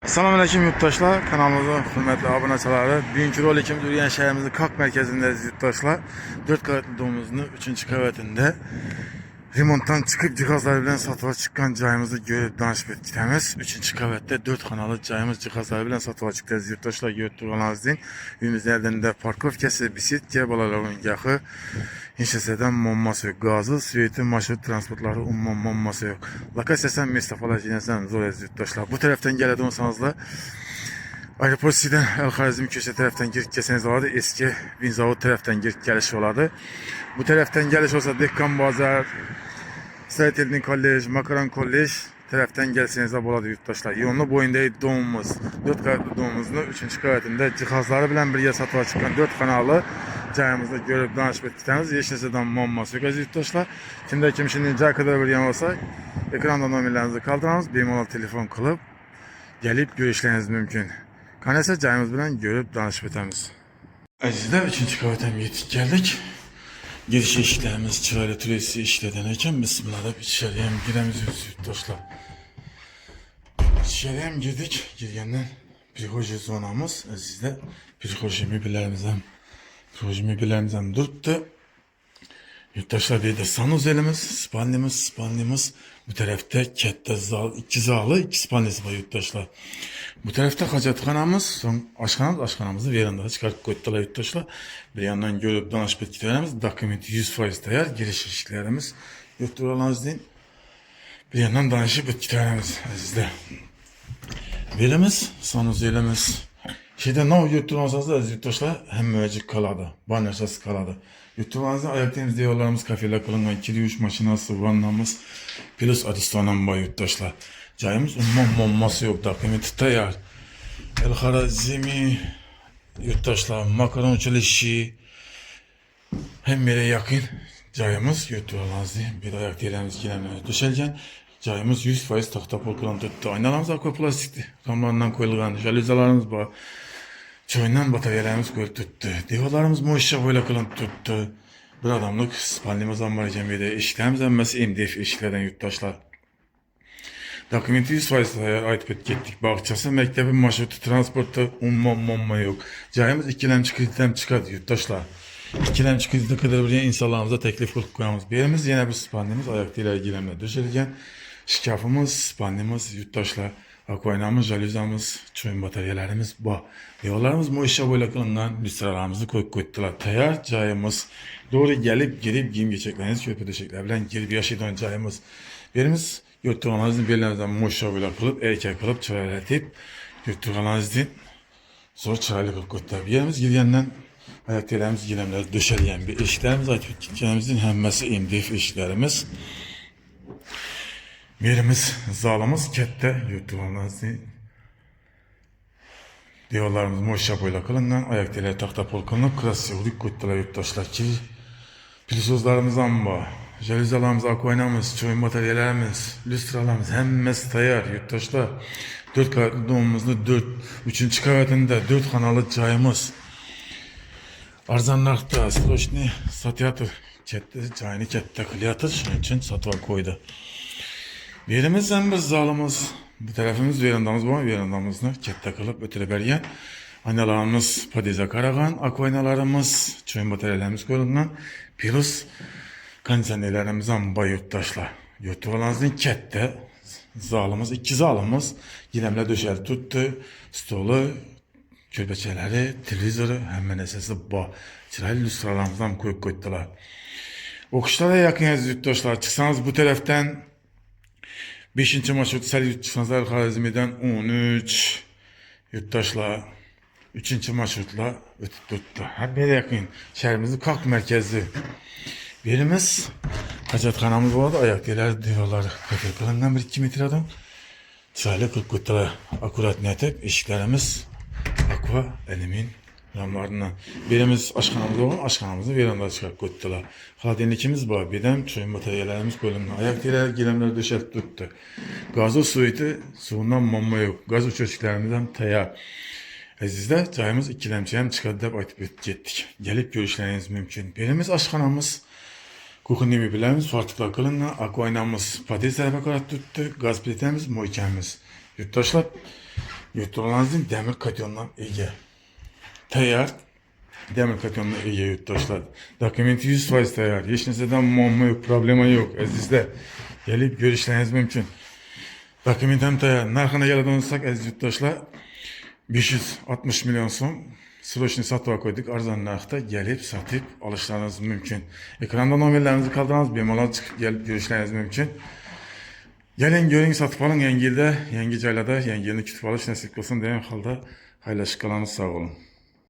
Selamünaleyküm yurttaşlar, kanalımızın hürmetli aboneçileri. Bugünkü rolikimiz Ürgen şehrimizin Kalk merkezindeyiz yurttaşlar. 4 katlı domuzun 3. kavetinde remonttan çıkıp cihazlar bilen satığa çıkan cayımızı görüp danışıp etkitemez. 3. kavette 4 kanalı cayımız cihazlar bilen satığa çıktığız yurttaşlar görüp durğanlarınız deyin. Evimizlerden de parkovkası, bisiklet, balaların yağı, İnşaseden monması yok. Gazı, sürekli marşrut transportları monması yok. Lokasyasen Mustafalar Cinesi'nden zor ez yurttaşlar. Bu taraftan geledi olsanızla Aeroport Si'den El Harizmi köşe taraftan girip keseniz olardı. Eski Vinzavut taraftan girip geliş olardı. Bu taraftan geliş olsa Dekkan Bazar, Sayetedin Kolej, Makaran Kolej taraftan gelseniz de oladı yurttaşlar. Yolunu boyunda doğumumuz. 4 katlı doğumumuzun 3. kavetinde cihazları bilen bir yer satığa çıkan 4 kanalı cayımızda görüp danışıp etkilerimiz. Yeşilseden monması yok yurttaşlar. Kim şimdi cay kadar bir yan olsa ekranda nomerlerinizi kaldırmanız, benim telefon kılıp gelip görüşleriniz mümkün. Kanese cayımız bilen görüp danışıp etemiz. Azizler 3. kavetten yetip geldik. Giriş işlerimiz çırayla türesi işledenirken bismillah içeriye giremiz yurttaşlar. İçeriye girdik. Girgenden psixoloji zonamız azizler. Psixoloji mübirlerimizden duruptu. Yurttaşlar bir de sanuz elimiz, spandimiz. Bu tarafta kette zal, 2 zalı, 2 spandisi var yurttaşlar. Bu tarafta hacatxanamız, son aşkanamızı veranda çıkartıp koydular yurttaşlar. Bir yandan görüp danışıp etkilerimiz, dokumenti 100% tayar, giriş ilişkilerimiz yurttaşlarınız deyin. Bir yandan danışıp etkilerimiz azizler. Verimiz, sanuz elimiz. Şeyde ne yurttuğunuzda aziz yurttaşlar hem müveccik kaladı, banyaşası kaladı. Yurttuğunuzda ayak temizliği yollarımız kafeyle kılıngan, kiri maşinası, vannamız, plus adistonan var yurttaşlar. Cayımız monması yok da, kıymeti tayar. El Harazimi yurttaşlar, makaron çelişi, hem yere yakın cayımız yurttuğunuzda bir ayak diyelerimiz giremez düşelgen. Cayımız 100% tahta polkudan tuttu. Aynalarımız akvaplastikti. Ramlarından koyulgan, jalüzalarımız var. Çoyundan bataryalarımız koyup tuttu. Divalarımız moşşa böyle kılın tuttu. Bir adamlık spandimizden var cemiyede. İşlerimiz emmesi MDF işlerden yurttaşlar. Dokumenti 100% ayıp ettik. Bahçesi, mektebi, marşrutu, transportu, umma yok. Cayımız ikilem çıkardı yurttaşlar. İkilem çıkıntı kadar bir insanlarımıza teklif kılıp koyamız. Birimiz yine bir spandimiz ayakta ilgilenme düşerken. Şikafımız, spandimiz, yurttaşlar. Akvaynamız, jalüzamız, çoyun bataryalarımız bu. Yollarımız bu işe böyle kılınan lüstralarımızı koydular. Tayar cayımız. Doğru gelip girip giyim geçecekleriniz köpü döşekler bilen girip yaşayan cayımız. Birimiz yurttuğanızın belirlerinizden moşa böyle kılıp erkek kılıp çıraylatip yurttuğanızın zor çıraylı kılıp koydular. Birimiz girgenden ayaklarımız gilemler döşeleyen bir işlerimiz açıp gitkenimizin hemmesi MDF işlerimiz. Yerimiz zalımız kette yurttuğanızı diyorlarımız moşa böyle kılınan ayakları tahta polkanlık klasik koydular yurttaşlar ki pilsozlarımızdan bu. Jalüzalarımız, akvaynamız, çoyun bataryalarımız, lüstralarımız hemmesi tayar yurttaşlar. 4 katlı doğumumuzda 3. kavetinde 4 kanalı cayımız. Arzanlarda sloşni satıyatır. Kette, cayını kette kılıyatır. Şunun için satıva koydu. Birimizden bir zalımız. Bu tarafımız verandamız var. Verandamızını kette kılıp ötüre bergen. Aynalarımız padize karagan. Akvaynalarımız, çoyun bataryalarımız koyulgan. Plus kondisyonerlerimizden bay yurttaşlar. Yurttaşlarımızın kette zalımız, 2 zalımız. Gilemle döşeli tuttu. Stolu, körbeçeleri, televizoru hemen esası bu. Çıraylı lüstralarımızdan koyup koydular. Okuşlara yakın yurttaşlar. Çıksanız bu taraftan 5. marşrutu sel çıksanız El Harizmi'den 13 yurttaşlar. 3. marşrutla ötüp tuttu. Hem bir yakın şehrimizin Kalk merkezi. Birimiz hacatxanamız vardı. Ayakları diyorlar. Kırklarından 1-2 metre adam. Çıraylı kılıp koydular. Akurat netep eşiklerimiz akva elimin ramlarından. Birimiz aşkanamız var. Aşkanamızı veranda çıkarıp koydular. Haladenlikimiz var. Birden çoyun bataryalarımız koyulmuyor. Ayakları gilemler döşelip tuttu. Gazı suyuydu. Suğundan mamma yok. Gaz uçuşlarımızdan tayar. Azizler cayımız ikilemçeyem çıkardı deyip aytıp gittik. Gelip görüşleriniz mümkün. Birimiz aşkanamız. Kukun nemi bilemiz farklıklar kılınla. Akvaynamız patates bakarak tuttu. Gaz plitemiz, moykemiz. Yurttaşlar Yurtdoşlarınızın demir katyondan ege. Tayar demir katyonuna ege yurtdoşlar. Dokumenti 100% tayar. Hiç neseden muamma yok, problema yok. Azizler, gelip görüşleriniz mümkün. Dokument hem tayar. Narxına geleden olursak aziz yurtdoşlar 560 milyon so'm srochniy sotib koyduk. Arzon narxda gelip satıp alışlarınız mümkün. Ekranda nomerlerinizi kaldırınız. Bemalol çıkıp gelip görüşleriniz mümkün. Gelin görün satıp alın yangi yilda, yangi joylarda, yangi yilni kutib olish nasib qilsin degan holda xayrlashib qolamiz. Sog' olun.